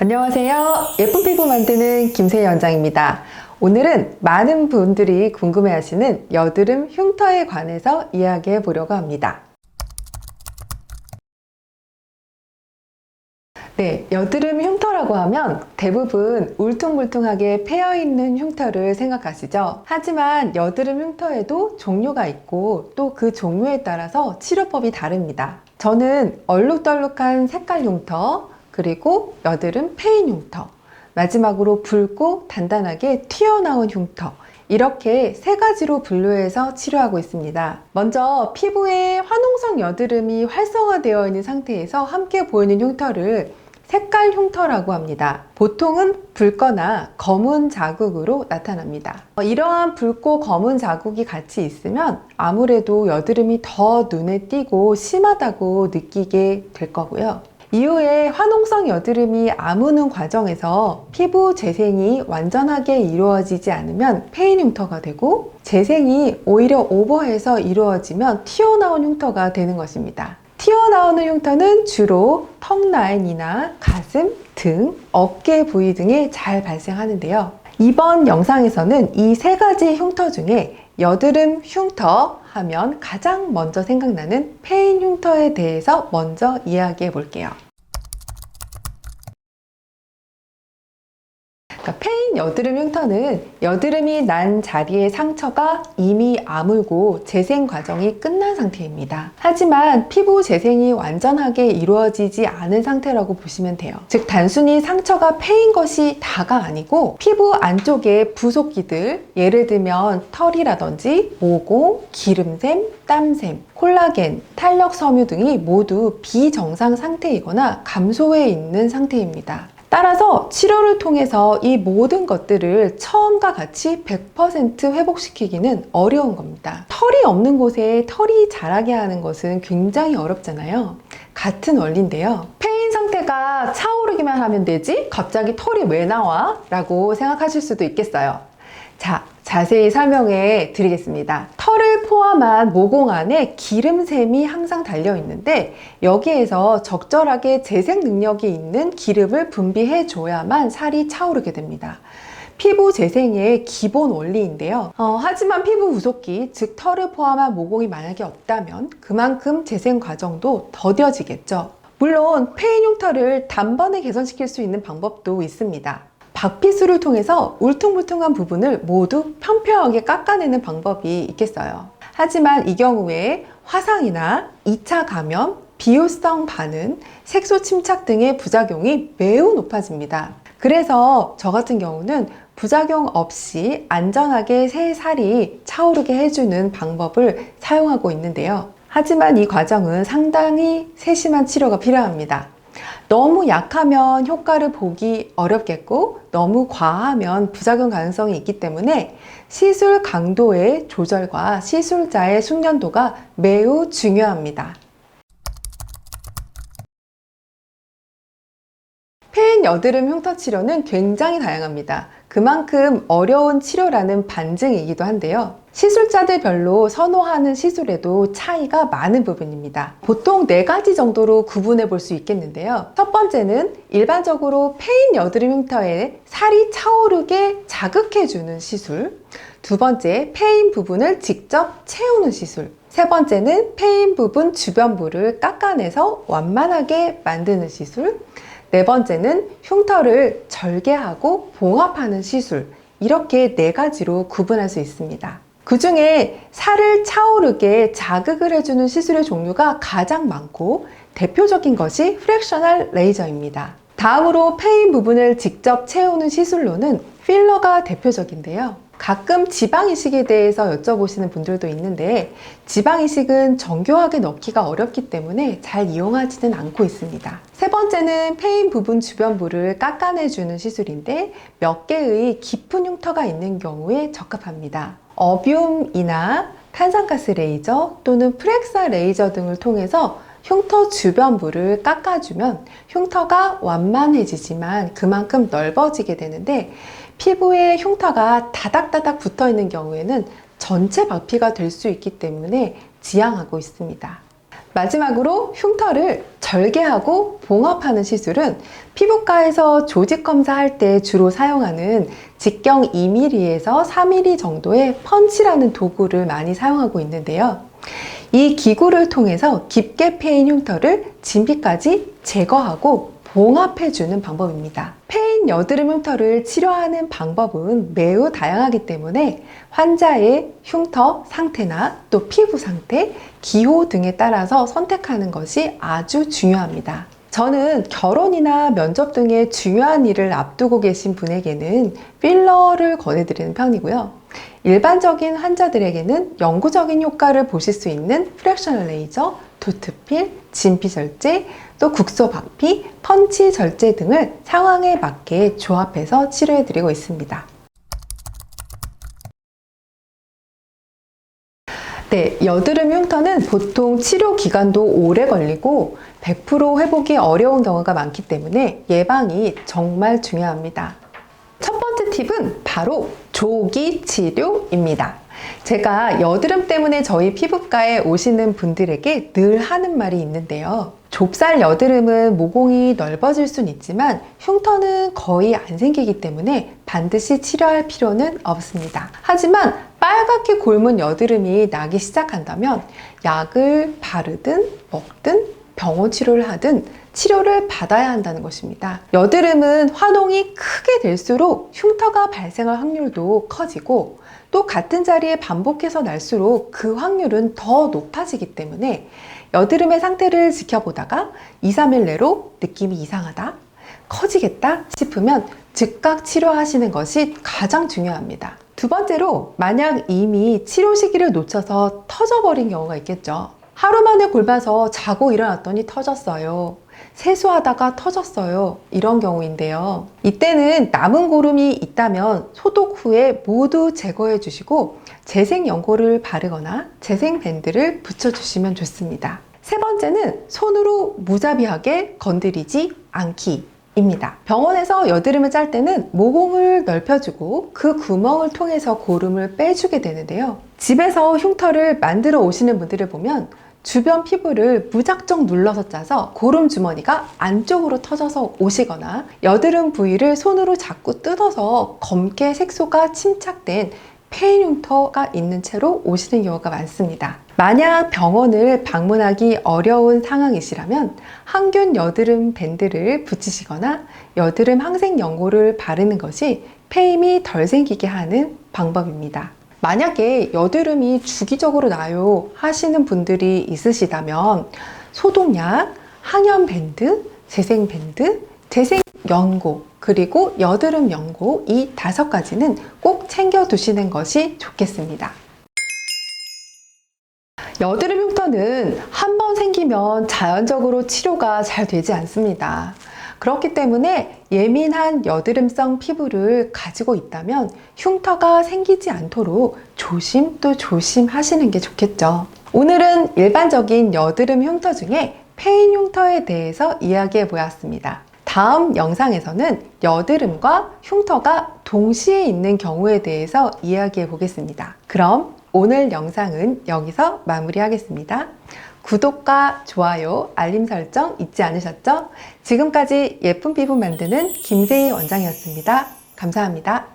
안녕하세요. 예쁜 피부 만드는 김세희 원장입니다. 오늘은 많은 분들이 궁금해 하시는 여드름 흉터에 관해서 이야기해 보려고 합니다. 네, 여드름 흉터라고 하면 대부분 울퉁불퉁하게 패여있는 흉터를 생각하시죠? 하지만 여드름 흉터에도 종류가 있고 또 그 종류에 따라서 치료법이 다릅니다. 저는 얼룩덜룩한 색깔 흉터, 그리고 여드름 패인 흉터, 마지막으로 붉고 단단하게 튀어나온 흉터, 이렇게 세 가지로 분류해서 치료하고 있습니다. 먼저 피부에 화농성 여드름이 활성화되어 있는 상태에서 함께 보이는 흉터를 색깔 흉터라고 합니다. 보통은 붉거나 검은 자국으로 나타납니다. 이러한 붉고 검은 자국이 같이 있으면 아무래도 여드름이 더 눈에 띄고 심하다고 느끼게 될 거고요. 이후에 화농성 여드름이 아무는 과정에서 피부 재생이 완전하게 이루어지지 않으면 패인 흉터가 되고, 재생이 오히려 오버해서 이루어지면 튀어나온 흉터가 되는 것입니다. 튀어나오는 흉터는 주로 턱 라인이나 가슴, 등, 어깨 부위 등에 잘 발생하는데요. 이번 영상에서는 이 세 가지 흉터 중에 여드름 흉터 하면 가장 먼저 생각나는 패인 흉터에 대해서 먼저 이야기해 볼게요. 패인 여드름 흉터는 여드름이 난 자리의 상처가 이미 아물고 재생 과정이 끝난 상태입니다. 하지만 피부 재생이 완전하게 이루어지지 않은 상태라고 보시면 돼요. 즉 단순히 상처가 패인 것이 다가 아니고 피부 안쪽의 부속기들, 예를 들면 털이라든지 모공, 기름샘, 땀샘, 콜라겐, 탄력 섬유 등이 모두 비정상 상태이거나 감소해 있는 상태입니다. 따라서 치료를 통해서 이 모든 것들을 처음과 같이 100% 회복시키기는 어려운 겁니다. 털이 없는 곳에 털이 자라게 하는 것은 굉장히 어렵잖아요. 같은 원리인데요. 패인 상태가 차오르기만 하면 되지 갑자기 털이 왜 나와? 라고 생각하실 수도 있겠어요. 자, 자세히 설명해 드리겠습니다. 털을 포함한 모공 안에 기름샘이 항상 달려 있는데, 여기에서 적절하게 재생 능력이 있는 기름을 분비해 줘야만 살이 차오르게 됩니다. 피부 재생의 기본 원리인데요. 하지만 피부 부속기, 즉 털을 포함한 모공이 만약에 없다면 그만큼 재생 과정도 더뎌지겠죠. 물론 패인 흉터를 단번에 개선시킬 수 있는 방법도 있습니다. 박피술을 통해서 울퉁불퉁한 부분을 모두 평평하게 깎아내는 방법이 있겠어요. 하지만 이 경우에 화상이나 2차 감염, 비효성 반응, 색소 침착 등의 부작용이 매우 높아집니다. 그래서 저 같은 경우는 부작용 없이 안전하게 새 살이 차오르게 해주는 방법을 사용하고 있는데요. 하지만 이 과정은 상당히 세심한 치료가 필요합니다. 너무 약하면 효과를 보기 어렵겠고, 너무 과하면 부작용 가능성이 있기 때문에 시술 강도의 조절과 시술자의 숙련도가 매우 중요합니다. 패인 여드름 흉터 치료는 굉장히 다양합니다. 그만큼 어려운 치료라는 반증이기도 한데요. 시술자들별로 선호하는 시술에도 차이가 많은 부분입니다. 보통 4가지 정도로 구분해 볼 수 있겠는데요. 첫 번째는 일반적으로 패인 여드름 흉터에 살이 차오르게 자극해주는 시술. 두 번째, 패인 부분을 직접 채우는 시술. 세 번째는 패인 부분 주변부를 깎아내서 완만하게 만드는 시술. 네 번째는 흉터를 절개하고 봉합하는 시술. 이렇게 4가지로 구분할 수 있습니다. 그 중에 살을 차오르게 자극을 해주는 시술의 종류가 가장 많고, 대표적인 것이 프랙셔널 레이저입니다. 다음으로 패인 부분을 직접 채우는 시술로는 필러가 대표적인데요. 가끔 지방 이식에 대해서 여쭤보시는 분들도 있는데, 지방 이식은 정교하게 넣기가 어렵기 때문에 잘 이용하지는 않고 있습니다. 세 번째는 패인 부분 주변부를 깎아내주는 시술인데, 몇 개의 깊은 흉터가 있는 경우에 적합합니다. 어비움이나 탄산가스 레이저 또는 프렉사 레이저 등을 통해서 흉터 주변부를 깎아주면 흉터가 완만해지지만 그만큼 넓어지게 되는데, 피부에 흉터가 다닥다닥 붙어 있는 경우에는 전체 박피가 될 수 있기 때문에 지양하고 있습니다. 마지막으로 흉터를 절개하고 봉합하는 시술은 피부과에서 조직 검사할 때 주로 사용하는 직경 2mm에서 4mm 정도의 펀치라는 도구를 많이 사용하고 있는데요. 이 기구를 통해서 깊게 패인 흉터를 진피까지 제거하고 봉합해주는 방법입니다. 패인 여드름 흉터를 치료하는 방법은 매우 다양하기 때문에 환자의 흉터 상태나 또 피부 상태, 기호 등에 따라서 선택하는 것이 아주 중요합니다. 저는 결혼이나 면접 등의 중요한 일을 앞두고 계신 분에게는 필러를 권해드리는 편이고요. 일반적인 환자들에게는 영구적인 효과를 보실 수 있는 프랙셔널 레이저, 도트필, 진피 절제, 또 국소 박피, 펀치 절제 등을 상황에 맞게 조합해서 치료해드리고 있습니다. 네, 여드름 흉터는 보통 치료 기간도 오래 걸리고 100% 회복이 어려운 경우가 많기 때문에 예방이 정말 중요합니다. 첫 번째 팁은 바로 조기 치료입니다. 제가 여드름 때문에 저희 피부과에 오시는 분들에게 늘 하는 말이 있는데요. 좁쌀 여드름은 모공이 넓어질 수는 있지만 흉터는 거의 안 생기기 때문에 반드시 치료할 필요는 없습니다. 하지만 빨갛게 곪은 여드름이 나기 시작한다면 약을 바르든 먹든 병원 치료를 하든 치료를 받아야 한다는 것입니다. 여드름은 활동이 크게 될수록 흉터가 발생할 확률도 커지고 또 같은 자리에 반복해서 날수록 그 확률은 더 높아지기 때문에 여드름의 상태를 지켜보다가 2, 3일 내로 느낌이 이상하다, 커지겠다 싶으면 즉각 치료하시는 것이 가장 중요합니다. 두 번째로 만약 이미 치료 시기를 놓쳐서 터져버린 경우가 있겠죠. 하루 만에 곪아서 자고 일어났더니 터졌어요. 세수하다가 터졌어요. 이런 경우인데요. 이때는 남은 고름이 있다면 소독 후에 모두 제거해 주시고 재생 연고를 바르거나 재생 밴드를 붙여주시면 좋습니다. 세 번째는 손으로 무자비하게 건드리지 않기입니다. 병원에서 여드름을 짤 때는 모공을 넓혀주고 그 구멍을 통해서 고름을 빼주게 되는데요. 집에서 흉터를 만들어 오시는 분들을 보면 주변 피부를 무작정 눌러서 짜서 고름 주머니가 안쪽으로 터져서 오시거나 여드름 부위를 손으로 자꾸 뜯어서 검게 색소가 침착된 패인 흉터가 있는 채로 오시는 경우가 많습니다. 만약 병원을 방문하기 어려운 상황이시라면 항균 여드름 밴드를 붙이시거나 여드름 항생 연고를 바르는 것이 패임이 덜 생기게 하는 방법입니다. 만약에 여드름이 주기적으로 나요 하시는 분들이 있으시다면 소독약, 항염 밴드, 재생 밴드, 재생 연고, 그리고 여드름 연고 이 5가지는 꼭 챙겨 두시는 것이 좋겠습니다. 여드름 흉터는 한 번 생기면 자연적으로 치료가 잘 되지 않습니다. 그렇기 때문에 예민한 여드름성 피부를 가지고 있다면 흉터가 생기지 않도록 조심 또 조심하시는 게 좋겠죠. 오늘은 일반적인 여드름 흉터 중에 패인 흉터에 대해서 이야기해 보았습니다. 다음 영상에서는 여드름과 흉터가 동시에 있는 경우에 대해서 이야기해 보겠습니다. 그럼 오늘 영상은 여기서 마무리하겠습니다. 구독과 좋아요, 알림 설정 잊지 않으셨죠? 지금까지 예쁜 피부 만드는 김세희 원장이었습니다. 감사합니다.